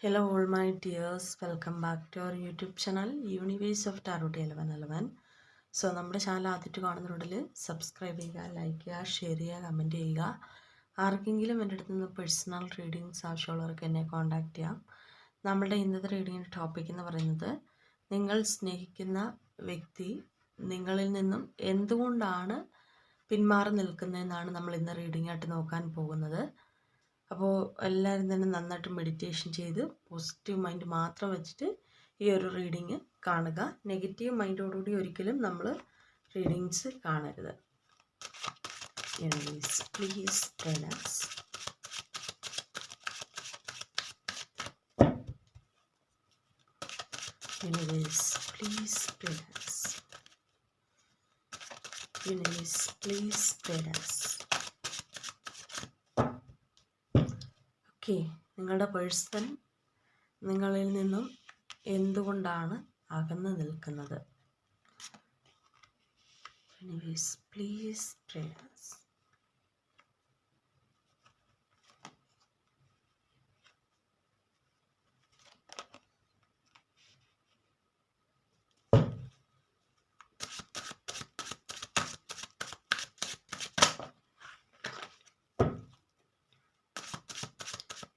Hello all my dears, welcome back to our YouTube channel Universe of Tarot 1111. So നമ്മുടെ channel ആദ്യമായിട്ട് കാണുന്നവരുടെങ്കിൽ subscribe ചെയ്യുക, like ചെയ്യുക, share ചെയ്യുക, comment ചെയ്യുക. ആർക്കെങ്കിലും എൻ്റെ അടുത്ത് നിന്ന് പേഴ്സണൽ റീഡിങ്സ് ആവശ്യമുള്ളവർക്ക് എന്നെ കോൺടാക്റ്റ് ചെയ്യാം. നമ്മളുടെ ഇന്നത്തെ റീഡിങ്ങിൻ്റെ ടോപ്പിക് എന്ന് പറയുന്നത് നിങ്ങൾ സ്നേഹിക്കുന്ന വ്യക്തി നിങ്ങളിൽ നിന്നും എന്തുകൊണ്ടാണ് പിന്മാറി നിൽക്കുന്നതെന്നാണ് നമ്മൾ ഇന്ന് റീഡിംഗ് ആയിട്ട് നോക്കാൻ പോകുന്നത്. അപ്പോൾ എല്ലാവരും തന്നെ നന്നായിട്ട് മെഡിറ്റേഷൻ ചെയ്ത് പോസിറ്റീവ് മൈൻഡ് മാത്രം വെച്ചിട്ട് ഈ ഒരു റീഡിങ് കാണുക. നെഗറ്റീവ് മൈൻഡോടുകൂടി ഒരിക്കലും നമ്മൾ റീഡിങ്സ് കാണരുത്. Please tell us. Universe, please tell us. Universe, please tell us. Okay, നിങ്ങളുടെ പേഴ്സൺ നിങ്ങളിൽ നിന്നും എന്തുകൊണ്ടാണ് അകന്നു നിൽക്കുന്നത്? Anyways, please tell us.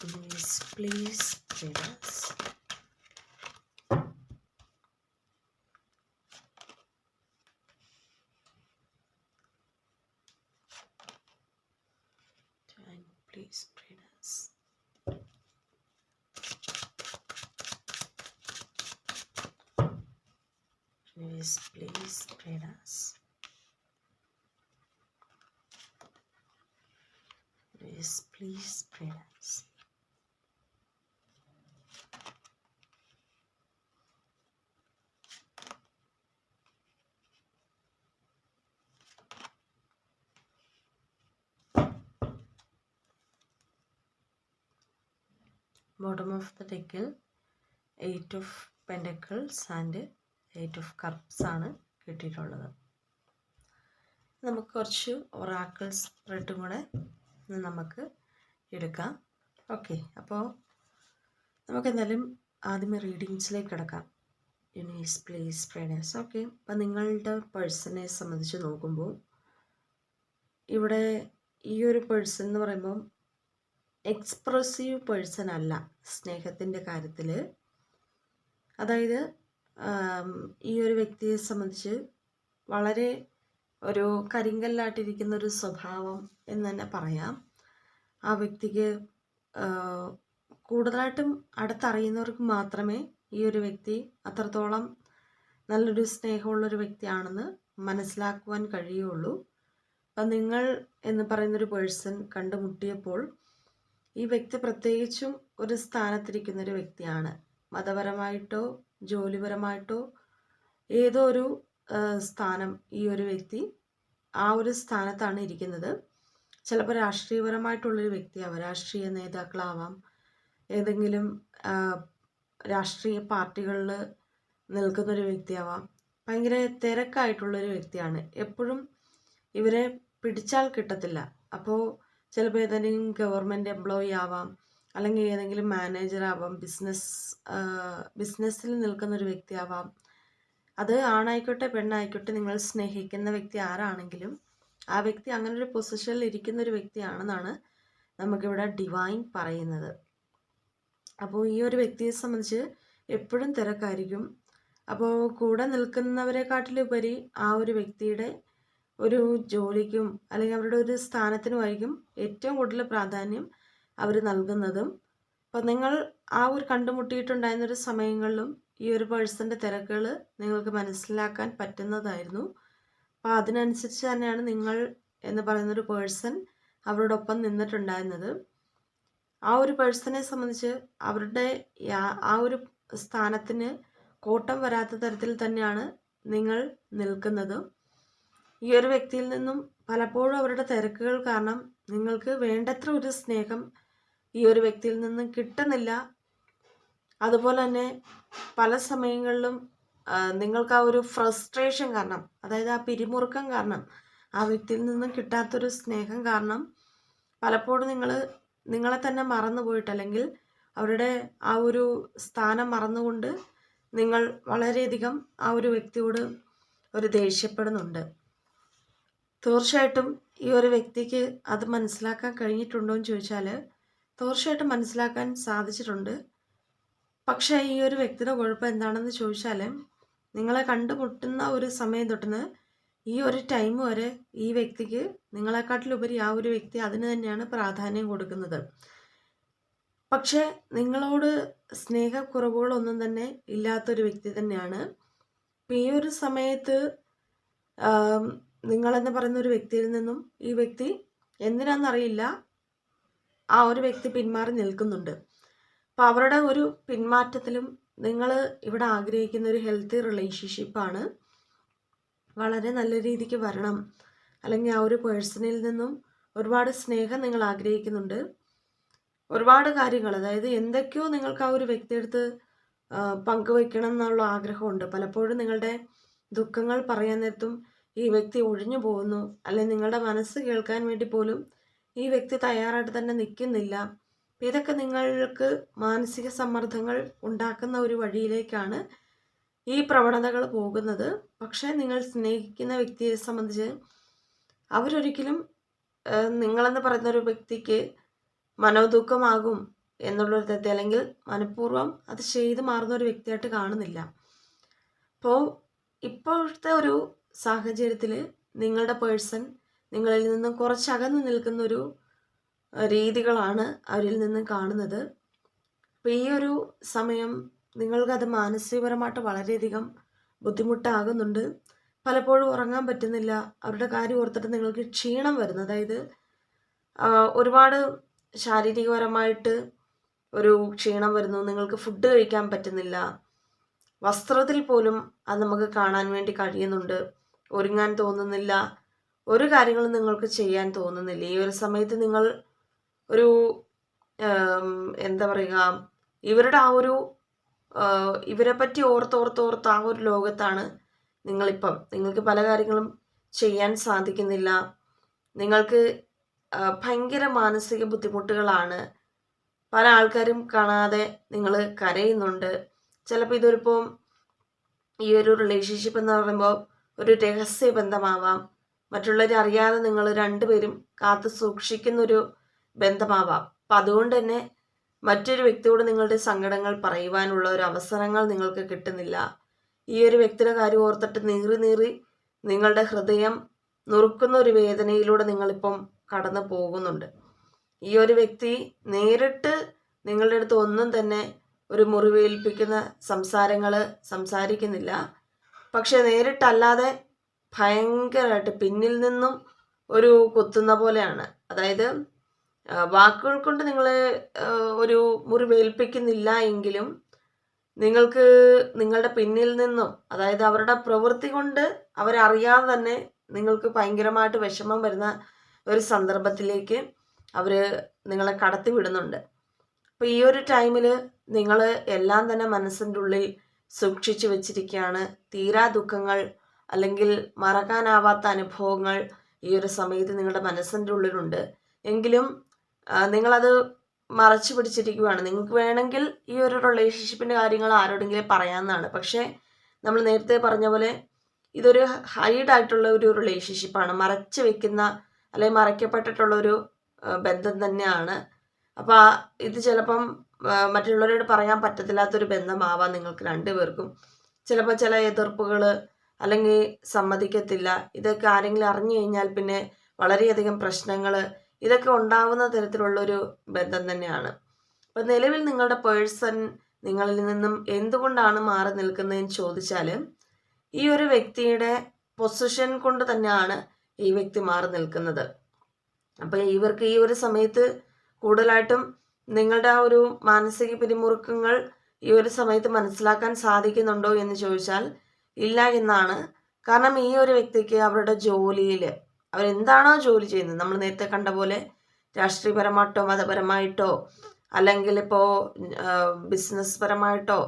Anyways, please tell us. And please tell us. Anyways, please tell us. Anyways, please tell us. Bottom of the ഡെക്കിൽ 8 of Pentacles and 8 of Cups ആണ് കിട്ടിയിട്ടുള്ളത്. നമുക്ക് കുറച്ച് ഒറാക്കിൾ സ്പ്രെഡും കൂടെ നമുക്ക് എടുക്കാം. ഓക്കെ, അപ്പോൾ നമുക്ക് എന്തായാലും ആദ്യമേ റീഡിങ്സിലേക്ക് കിടക്കാം. Universe please പ്രേഡേഴ്സ്. ഓക്കെ, അപ്പം നിങ്ങളുടെ പേഴ്സണെ സംബന്ധിച്ച് നോക്കുമ്പോൾ ഇവിടെ ഈ ഒരു പേഴ്സൺ എന്ന് പറയുമ്പം എക്സ്പ്രസീവ് പേഴ്സൺ അല്ല സ്നേഹത്തിൻ്റെ കാര്യത്തിൽ. അതായത് ഈ ഒരു വ്യക്തിയെ സംബന്ധിച്ച് വളരെ ഒരു കരിങ്കല്ലായിട്ടിരിക്കുന്ന ഒരു സ്വഭാവം എന്ന് തന്നെ പറയാം. ആ വ്യക്തിക്ക് കൂടുതലായിട്ടും അടുത്തറിയുന്നവർക്ക് മാത്രമേ ഈ ഒരു വ്യക്തി അത്രത്തോളം നല്ലൊരു സ്നേഹമുള്ളൊരു വ്യക്തിയാണെന്ന് മനസ്സിലാക്കുവാൻ കഴിയുള്ളൂ. അപ്പം നിങ്ങൾ എന്ന് പറയുന്നൊരു പേഴ്സൺ കണ്ടുമുട്ടിയപ്പോൾ ഈ വ്യക്തി പ്രത്യേകിച്ചും ഒരു സ്ഥാനത്തിരിക്കുന്നൊരു വ്യക്തിയാണ്. മതപരമായിട്ടോ ജോലിപരമായിട്ടോ ഏതോ ഒരു സ്ഥാനം ഈ ഒരു വ്യക്തി ആ ഒരു സ്ഥാനത്താണ് ഇരിക്കുന്നത്. ചിലപ്പോൾ രാഷ്ട്രീയപരമായിട്ടുള്ളൊരു വ്യക്തിയാവാം, രാഷ്ട്രീയ നേതാക്കളാവാം, ഏതെങ്കിലും രാഷ്ട്രീയ പാർട്ടികളിൽ നിൽക്കുന്നൊരു വ്യക്തിയാവാം. ഭയങ്കര തിരക്കായിട്ടുള്ളൊരു വ്യക്തിയാണ്. എപ്പോഴും ഇവരെ പിടിച്ചാൽ കിട്ടത്തില്ല. അപ്പോൾ ചിലപ്പോൾ ഏതെങ്കിലും ഗവൺമെൻറ് എംപ്ലോയി ആവാം, അല്ലെങ്കിൽ ഏതെങ്കിലും മാനേജർ ആവാം, ബിസിനസ്സിൽ നിൽക്കുന്നൊരു വ്യക്തിയാവാം. അത് ആണായിക്കോട്ടെ പെണ്ണായിക്കോട്ടെ, നിങ്ങൾ സ്നേഹിക്കുന്ന വ്യക്തി ആരാണെങ്കിലും ആ വ്യക്തി അങ്ങനെ ഒരു പൊസിഷനിൽ ഇരിക്കുന്ന ഒരു വ്യക്തിയാണെന്നാണ് നമുക്കിവിടെ ഡിവൈൻ പറയുന്നത്. അപ്പോൾ ഈ ഒരു വ്യക്തിയെ സംബന്ധിച്ച് എപ്പോഴും തിരക്കായിരിക്കും. അപ്പോൾ കൂടെ നിൽക്കുന്നവരെക്കാട്ടിലുപരി ആ ഒരു വ്യക്തിയുടെ ഒരു ജോലിക്കും അല്ലെങ്കിൽ അവരുടെ ഒരു സ്ഥാനത്തിനുമായിരിക്കും ഏറ്റവും കൂടുതൽ പ്രാധാന്യം അവർ നൽകുന്നതും. അപ്പോൾ നിങ്ങൾ ആ ഒരു കണ്ടുമുട്ടിയിട്ടുണ്ടായിരുന്നൊരു സമയങ്ങളിലും ഈ ഒരു പേഴ്സൻ്റെ തിരക്കുകൾ നിങ്ങൾക്ക് മനസ്സിലാക്കാൻ പറ്റുന്നതായിരുന്നു. അപ്പോൾ അതിനനുസരിച്ച് തന്നെയാണ് നിങ്ങൾ എന്ന് പറയുന്നൊരു പേഴ്സൺ അവരോടൊപ്പം നിന്നിട്ടുണ്ടായിരുന്നത്. ആ ഒരു പേഴ്സണെ സംബന്ധിച്ച് അവരുടെ ആ ഒരു സ്ഥാനത്തിന് കോട്ടം വരാത്ത തരത്തിൽ തന്നെയാണ് നിങ്ങൾ നിൽക്കുന്നത്. ഈ ഒരു വ്യക്തിയിൽ നിന്നും പലപ്പോഴും അവരുടെ തിരക്കുകൾ കാരണം നിങ്ങൾക്ക് വേണ്ടത്ര ഒരു സ്നേഹം ഈ ഒരു വ്യക്തിയിൽ നിന്നും കിട്ടുന്നില്ല. അതുപോലെ തന്നെ പല സമയങ്ങളിലും നിങ്ങൾക്ക് ആ ഒരു ഫ്രസ്ട്രേഷൻ കാരണം, അതായത് ആ പിരിമുറുക്കം കാരണം, ആ വ്യക്തിയിൽ നിന്നും കിട്ടാത്തൊരു സ്നേഹം കാരണം പലപ്പോഴും നിങ്ങളെ തന്നെ മറന്നു പോയിട്ട് അല്ലെങ്കിൽ അവരുടെ ആ ഒരു സ്ഥാനം മറന്നുകൊണ്ട് നിങ്ങൾ വളരെയധികം ആ ഒരു വ്യക്തിയോട് ഒരു ദേഷ്യപ്പെടുന്നുണ്ട്. തീർച്ചയായിട്ടും ഈ ഒരു വ്യക്തിക്ക് അത് മനസ്സിലാക്കാൻ കഴിഞ്ഞിട്ടുണ്ടോ എന്ന് ചോദിച്ചാൽ തീർച്ചയായിട്ടും മനസ്സിലാക്കാൻ സാധിച്ചിട്ടുണ്ട്. പക്ഷേ ഈ ഒരു വ്യക്തിയുടെ കുഴപ്പം എന്താണെന്ന് ചോദിച്ചാൽ നിങ്ങളെ കണ്ടുമുട്ടുന്ന ഒരു സമയം തൊട്ടുന്ന് ഈ ഒരു ടൈം വരെ ഈ വ്യക്തിക്ക് നിങ്ങളെക്കാട്ടിലുപരി ആ ഒരു വ്യക്തി അതിന് തന്നെയാണ് പ്രാധാന്യം കൊടുക്കുന്നത്. പക്ഷേ നിങ്ങളോട് സ്നേഹക്കുറവുകളൊന്നും തന്നെ ഇല്ലാത്തൊരു വ്യക്തി തന്നെയാണ്. ഈ ഒരു സമയത്ത് നിങ്ങളെന്ന് പറയുന്ന ഒരു വ്യക്തിയിൽ നിന്നും ഈ വ്യക്തി എന്തിനാണെന്നറിയില്ല ആ ഒരു വ്യക്തി പിന്മാറി നിൽക്കുന്നുണ്ട്. അപ്പോൾ അവരുടെ ഒരു പിന്മാറ്റത്തിലും നിങ്ങൾ ഇവിടെ ആഗ്രഹിക്കുന്ന ഒരു ഹെൽത്തി റിലേഷൻഷിപ്പാണ്. വളരെ നല്ല രീതിക്ക് വരണം, അല്ലെങ്കിൽ ആ ഒരു പേഴ്സണിൽ നിന്നും ഒരുപാട് സ്നേഹം നിങ്ങൾ ആഗ്രഹിക്കുന്നുണ്ട്. ഒരുപാട് കാര്യങ്ങൾ, അതായത് എന്തൊക്കെയോ നിങ്ങൾക്ക് ആ ഒരു വ്യക്തിയെടുത്ത് പങ്കുവയ്ക്കണം എന്നുള്ള ആഗ്രഹമുണ്ട്. പലപ്പോഴും നിങ്ങളുടെ ദുഃഖങ്ങൾ പറയാൻ നേരത്തും ഈ വ്യക്തി ഒഴിഞ്ഞു പോകുന്നു, അല്ലെങ്കിൽ നിങ്ങളുടെ മനസ്സ് കേൾക്കാൻ വേണ്ടി പോലും ഈ വ്യക്തി തയ്യാറായിട്ട് തന്നെ നിൽക്കുന്നില്ല. ഇതൊക്കെ നിങ്ങൾക്ക് മാനസിക സമ്മർദ്ദങ്ങൾ ഉണ്ടാക്കുന്ന ഒരു വഴിയിലേക്കാണ് ഈ പ്രവണതകൾ പോകുന്നത്. പക്ഷേ നിങ്ങൾ സ്നേഹിക്കുന്ന വ്യക്തിയെ സംബന്ധിച്ച് അവരൊരിക്കലും നിങ്ങളെന്ന് പറയുന്ന ഒരു വ്യക്തിക്ക് മനോദുഃഖമാകും എന്നുള്ളൊരു തെറ്റ്, അല്ലെങ്കിൽ മനഃപൂർവ്വം അത് ചെയ്ത് മാറുന്ന ഒരു വ്യക്തിയായിട്ട് കാണുന്നില്ല. അപ്പോൾ ഇപ്പോഴത്തെ ഒരു സാഹചര്യത്തിൽ നിങ്ങളുടെ പേഴ്സൺ നിങ്ങളിൽ നിന്നും കുറച്ചകന്ന് നിൽക്കുന്നൊരു രീതികളാണ് അവരിൽ നിന്നും കാണുന്നത്. അപ്പോൾ ഈ ഒരു സമയം നിങ്ങൾക്കത് മാനസികപരമായിട്ട് വളരെയധികം ബുദ്ധിമുട്ടാകുന്നുണ്ട്. പലപ്പോഴും ഉറങ്ങാൻ പറ്റുന്നില്ല. അവരുടെ കാര്യം ഓർത്തിട്ട് നിങ്ങൾക്ക് ക്ഷീണം വരുന്നു. അതായത് ഒരുപാട് ശാരീരികപരമായിട്ട് ഒരു ക്ഷീണം വരുന്നു. നിങ്ങൾക്ക് ഫുഡ് കഴിക്കാൻ പറ്റുന്നില്ല. വസ്ത്രത്തിൽ പോലും അത് നമുക്ക് കാണാൻ വേണ്ടി കഴിയുന്നുണ്ട്. ഒരുങ്ങാൻ തോന്നുന്നില്ല. ഒരു കാര്യങ്ങളും നിങ്ങൾക്ക് ചെയ്യാൻ തോന്നുന്നില്ല. ഈ ഒരു സമയത്ത് നിങ്ങൾ ഒരു എന്താ പറയുക, ഇവരുടെ ആ ഒരു ഇവരെ പറ്റി ഓർത്തോർത്തോർത്ത് ആ ഒരു ലോകത്താണ് നിങ്ങളിപ്പം. നിങ്ങൾക്ക് പല കാര്യങ്ങളും ചെയ്യാൻ സാധിക്കുന്നില്ല. നിങ്ങൾക്ക് ഭയങ്കര മാനസിക ബുദ്ധിമുട്ടുകളാണ്. പല ആൾക്കാരും കാണാതെ നിങ്ങൾ കരയുന്നുണ്ട്. ചിലപ്പോൾ ഇതൊരിപ്പം ഈ ഒരു റിലേഷൻഷിപ്പ് എന്ന് പറയുമ്പോൾ ഒരു രഹസ്യ ബന്ധമാവാം. മറ്റുള്ളവരെ അറിയാതെ നിങ്ങൾ രണ്ടുപേരും കാത്തു സൂക്ഷിക്കുന്നൊരു ബന്ധമാവാം. അപ്പം അതുകൊണ്ട് തന്നെ മറ്റൊരു വ്യക്തിയോട് നിങ്ങളുടെ സങ്കടങ്ങൾ പറയുവാനുള്ള ഒരു അവസരങ്ങൾ നിങ്ങൾക്ക് കിട്ടുന്നില്ല. ഈ ഒരു വ്യക്തിയുടെ കാര്യം ഓർത്തിട്ട് നീറി നിങ്ങളുടെ ഹൃദയം നുറുക്കുന്ന ഒരു വേദനയിലൂടെ നിങ്ങളിപ്പം കടന്നു പോകുന്നുണ്ട്. ഈ ഒരു വ്യക്തി നേരിട്ട് നിങ്ങളുടെ അടുത്ത് ഒന്നും തന്നെ ഒരു മുറിവേൽപ്പിക്കുന്ന സംസാരങ്ങൾ സംസാരിക്കുന്നില്ല. പക്ഷെ നേരിട്ടല്ലാതെ ഭയങ്കരമായിട്ട് പിന്നിൽ നിന്നും ഒരു കുത്തുന്ന പോലെയാണ്. അതായത് വാക്കുകൾ കൊണ്ട് നിങ്ങളെ ഒരു മുറിവേൽപ്പിക്കുന്നില്ല എങ്കിലും നിങ്ങൾക്ക് നിങ്ങളുടെ പിന്നിൽ നിന്നും, അതായത് അവരുടെ പ്രവൃത്തി കൊണ്ട് അവരറിയാതെ തന്നെ നിങ്ങൾക്ക് ഭയങ്കരമായിട്ട് വിഷമം വരുന്ന ഒരു സന്ദർഭത്തിലേക്ക് അവർ നിങ്ങളെ കടത്തി വിടുന്നുണ്ട്. അപ്പോൾ ഈ ഒരു ടൈമിൽ നിങ്ങൾ എല്ലാം തന്നെ മനസ്സിൻ്റെ ഉള്ളിൽ സൂക്ഷിച്ചു വെച്ചിരിക്കുകയാണ്. തീരാ ദുഃഖങ്ങൾ അല്ലെങ്കിൽ മറക്കാനാവാത്ത അനുഭവങ്ങൾ ഈ ഒരു സമയത്ത് നിങ്ങളുടെ മനസ്സിൻ്റെ ഉള്ളിലുണ്ട്. എങ്കിലും നിങ്ങളത് മറച്ചു പിടിച്ചിരിക്കുകയാണ്. നിങ്ങൾക്ക് വേണമെങ്കിൽ ഈ ഒരു റിലേഷൻഷിപ്പിൻ്റെ കാര്യങ്ങൾ ആരോടെങ്കിലും പറയാമെന്നാണ്. പക്ഷേ നമ്മൾ നേരത്തെ പറഞ്ഞ പോലെ ഇതൊരു ഹൈഡായിട്ടുള്ള ഒരു റിലേഷൻഷിപ്പാണ്. മറച്ചു വെക്കുന്ന അല്ലെങ്കിൽ മറയ്ക്കപ്പെട്ടിട്ടുള്ളൊരു ബന്ധം തന്നെയാണ്. അപ്പോൾ ഇത് ചിലപ്പം മറ്റുള്ളവരോട് പറയാൻ പറ്റത്തില്ലാത്തൊരു ബന്ധമാവാം നിങ്ങൾക്ക് രണ്ടുപേർക്കും. ചിലപ്പോൾ ചില എതിർപ്പുകൾ അല്ലെങ്കിൽ സമ്മതിക്കത്തില്ല. ഇതൊക്കെ ആരെങ്കിലും അറിഞ്ഞു കഴിഞ്ഞാൽ പിന്നെ വളരെയധികം പ്രശ്നങ്ങൾ ഇതൊക്കെ ഉണ്ടാവുന്ന തരത്തിലുള്ളൊരു ബന്ധം തന്നെയാണ്. അപ്പം നിലവിൽ നിങ്ങളുടെ പേഴ്സൺ നിങ്ങളിൽ നിന്നും എന്തുകൊണ്ടാണ് മാറി നിൽക്കുന്നതെന്ന് ചോദിച്ചാൽ ഈ ഒരു വ്യക്തിയുടെ പൊസിഷൻ കൊണ്ട് തന്നെയാണ് ഈ വ്യക്തി മാറി നിൽക്കുന്നത്. അപ്പം ഇവർക്ക് ഈ ഒരു സമയത്ത് കൂടുതലായിട്ടും നിങ്ങളുടെ ആ ഒരു മാനസിക പിരിമുറുക്കങ്ങൾ ഈ ഒരു സമയത്ത് മനസ്സിലാക്കാൻ സാധിക്കുന്നുണ്ടോ എന്ന് ചോദിച്ചാൽ ഇല്ല എന്നാണ്. കാരണം ഈ ഒരു വ്യക്തിക്ക് അവരുടെ ജോലിയിൽ അവരെന്താണോ ജോലി ചെയ്യുന്നത്, നമ്മൾ നേരത്തെ കണ്ട പോലെ രാഷ്ട്രീയപരമായിട്ടോ മതപരമായിട്ടോ അല്ലെങ്കിൽ ഇപ്പോൾ ബിസിനസ് പരമായിട്ടോ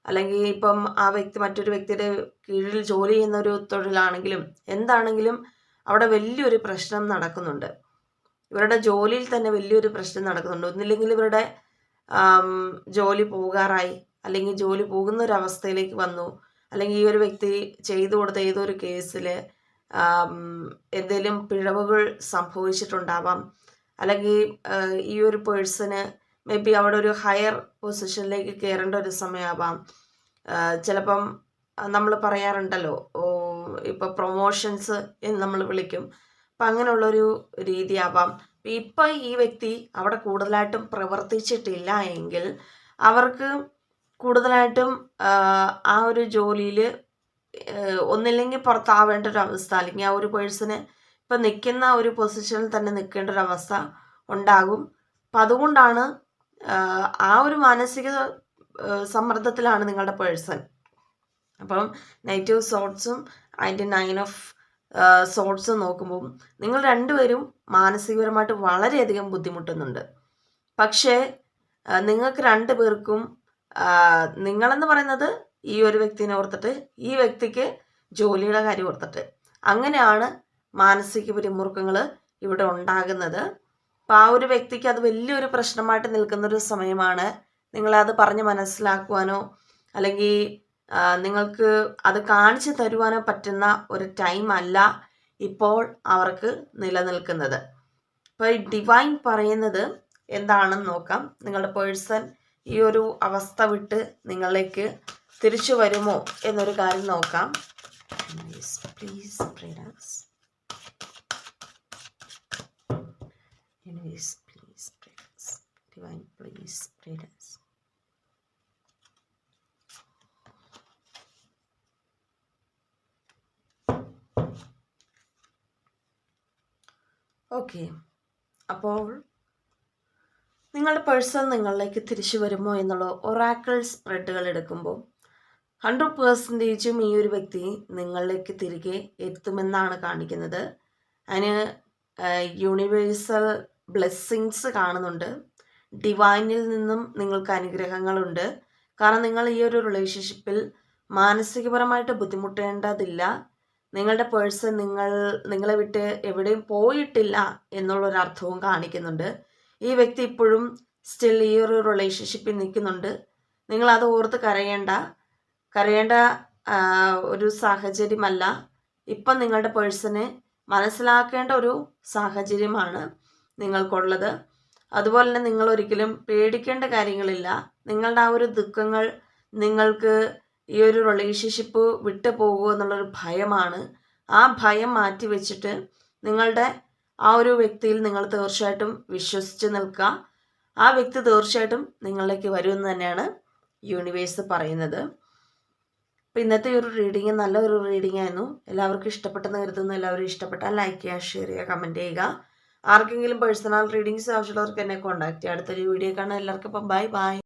അല്ലെങ്കിൽ ഇപ്പം ആ വ്യക്തി മറ്റൊരു വ്യക്തിയുടെ കീഴിൽ ജോലി ചെയ്യുന്ന ഒരു തൊഴിലാണെങ്കിലും എന്താണെങ്കിലും അവിടെ വലിയൊരു പ്രശ്നം നടക്കുന്നുണ്ട്. ഇവരുടെ ജോലിയിൽ തന്നെ വലിയൊരു പ്രശ്നം നടക്കുന്നുണ്ട്. ഒന്നില്ലെങ്കിൽ ഇവരുടെ ജോലി പോകാറായി, അല്ലെങ്കിൽ ജോലി പോകുന്ന ഒരു അവസ്ഥയിലേക്ക് വന്നു, അല്ലെങ്കിൽ ഈ ഒരു വ്യക്തി ചെയ്തു കൊടുത്ത ഏതൊരു കേസിൽ എന്തെങ്കിലും പിഴവുകൾ സംഭവിച്ചിട്ടുണ്ടാവാം, അല്ലെങ്കിൽ ഈ ഒരു പേഴ്സണ് മേ ബി അവിടെ ഒരു ഹയർ പൊസിഷനിലേക്ക് കയറേണ്ട ഒരു സമയമാവാം. ചിലപ്പം നമ്മൾ പറയാറുണ്ടല്ലോ, ഇപ്പോൾ പ്രൊമോഷൻസ് എന്ന് നമ്മൾ വിളിക്കും, അപ്പം അങ്ങനെയുള്ളൊരു രീതിയാവാം. ഇപ്പം ഈ വ്യക്തി അവിടെ കൂടുതലായിട്ടും പ്രവർത്തിച്ചിട്ടില്ല എങ്കിൽ അവർക്ക് കൂടുതലായിട്ടും ആ ഒരു ജോലിയിൽ ഒന്നില്ലെങ്കിൽ പുറത്താവേണ്ട ഒരു അവസ്ഥ, അല്ലെങ്കിൽ ആ ഒരു പേഴ്സണ് ഇപ്പം നിൽക്കുന്ന ഒരു പൊസിഷനിൽ തന്നെ നിൽക്കേണ്ട ഒരു അവസ്ഥ ഉണ്ടാകും. അപ്പം അതുകൊണ്ടാണ് ആ ഒരു മാനസിക സമ്മർദ്ദത്തിലാണ് നിങ്ങളുടെ പേഴ്സൺ. അപ്പം നെഗറ്റീവ് സോട്ട്സും അതിൻ്റെ 9 ഓഫ് സോട്ട്സും നോക്കുമ്പോൾ നിങ്ങൾ രണ്ടുപേരും മാനസികപരമായിട്ട് വളരെയധികം ബുദ്ധിമുട്ടുന്നുണ്ട്. പക്ഷേ നിങ്ങൾക്ക് രണ്ടു പേർക്കും നിങ്ങളെന്ന് പറയുന്നത് ഈ ഒരു വ്യക്തിനെ ഓർത്തിട്ട്, ഈ വ്യക്തിക്ക് ജോലിയുടെ കാര്യം ഓർത്തിട്ട്, അങ്ങനെയാണ് മാനസിക പിരിമുറുക്കങ്ങൾ ഇവിടെ ഉണ്ടാകുന്നത്. അപ്പം ആ ഒരു വ്യക്തിക്ക് അത് വലിയൊരു പ്രശ്നമായിട്ട് നിൽക്കുന്നൊരു സമയമാണ്. നിങ്ങളത് പറഞ്ഞ് മനസ്സിലാക്കുവാനോ അല്ലെങ്കിൽ നിങ്ങൾക്ക് അത് കാണിച്ചു തരുവാനോ പറ്റുന്ന ഒരു ടൈം അല്ല ഇപ്പോൾ അവർക്ക് നിലനിൽക്കുന്നത്. അപ്പോൾ ഡിവൈൻ പറയുന്നത് എന്താണെന്ന് നോക്കാം. നിങ്ങളുടെ പേഴ്സൺ ഈ ഒരു അവസ്ഥ വിട്ട് നിങ്ങളിലേക്ക് തിരിച്ചു വരുമോ എന്നൊരു കാര്യം നോക്കാം. Please pray us. Anyways, please pray us. Divine, please pray us. Okay, അപ്പോൾ നിങ്ങളുടെ പേഴ്സൺ നിങ്ങളിലേക്ക് തിരിച്ചു വരുമോ എന്നുള്ള ഒറാക്കിൾ സ്പ്രെഡുകൾ എടുക്കുമ്പോൾ 100% ഈ ഒരു വ്യക്തി നിങ്ങളിലേക്ക് തിരികെ എത്തുമെന്നാണ് കാണിക്കുന്നത്. അതിന് യൂണിവേഴ്സൽ ബ്ലെസ്സിങ്സ് കാണുന്നുണ്ട്. ഡിവൈനിൽ നിന്നും നിങ്ങൾക്ക് അനുഗ്രഹങ്ങളുണ്ട്. കാരണം നിങ്ങൾ ഈ ഒരു റിലേഷൻഷിപ്പിൽ മാനസികപരമായിട്ട് ബുദ്ധിമുട്ടേണ്ടതില്ല. നിങ്ങളുടെ പേഴ്സൺ നിങ്ങളെ വിട്ട് എവിടെയും പോയിട്ടില്ല എന്നുള്ളൊരർത്ഥവും കാണിക്കുന്നുണ്ട്. ഈ വ്യക്തി ഇപ്പോഴും സ്റ്റിൽ ഈ ഒരു റിലേഷൻഷിപ്പിൽ നിൽക്കുന്നുണ്ട്. നിങ്ങളത് ഓർത്ത് കരയേണ്ട ഒരു സാഹചര്യമല്ല. ഇപ്പം നിങ്ങളുടെ പേഴ്സണെ മനസ്സിലാക്കേണ്ട ഒരു സാഹചര്യമാണ് നിങ്ങൾക്കുള്ളത്. അതുപോലെ തന്നെ നിങ്ങൾ ഒരിക്കലും പേടിക്കേണ്ട കാര്യങ്ങളില്ല. നിങ്ങളുടെ ആ ഒരു ദുഃഖങ്ങൾ നിങ്ങൾക്ക് ഈ ഒരു റിലേഷൻഷിപ്പ് വിട്ടു പോകുമോ എന്നുള്ളൊരു ഭയമാണ്. ആ ഭയം മാറ്റി വെച്ചിട്ട് നിങ്ങളുടെ ആ ഒരു വ്യക്തിയിൽ നിങ്ങൾ തീർച്ചയായിട്ടും വിശ്വസിച്ച് നിൽക്കുക. ആ വ്യക്തി തീർച്ചയായിട്ടും നിങ്ങളിലേക്ക് വരുമെന്ന് തന്നെയാണ് യൂണിവേഴ്സ് പറയുന്നത്. അപ്പോൾ ഇന്നത്തെ ഒരു റീഡിങ് നല്ലൊരു റീഡിംഗ് ആയിരുന്നു. എല്ലാവർക്കും ഇഷ്ടപ്പെട്ടെന്ന് കരുതുന്നു. എല്ലാവരും ഇഷ്ടപ്പെട്ടാൽ ലൈക്ക് ചെയ്യുക, ഷെയർ ചെയ്യുക, കമൻറ്റ് ചെയ്യുക. ആർക്കെങ്കിലും പേഴ്സണൽ റീഡിങ്സ് ആവശ്യമുള്ളവർക്ക് എന്നെ കോൺടാക്ട് ചെയ്യുക. അടുത്തൊരു വീഡിയോ കാണാൻ എല്ലാവർക്കും ബൈ ബൈ.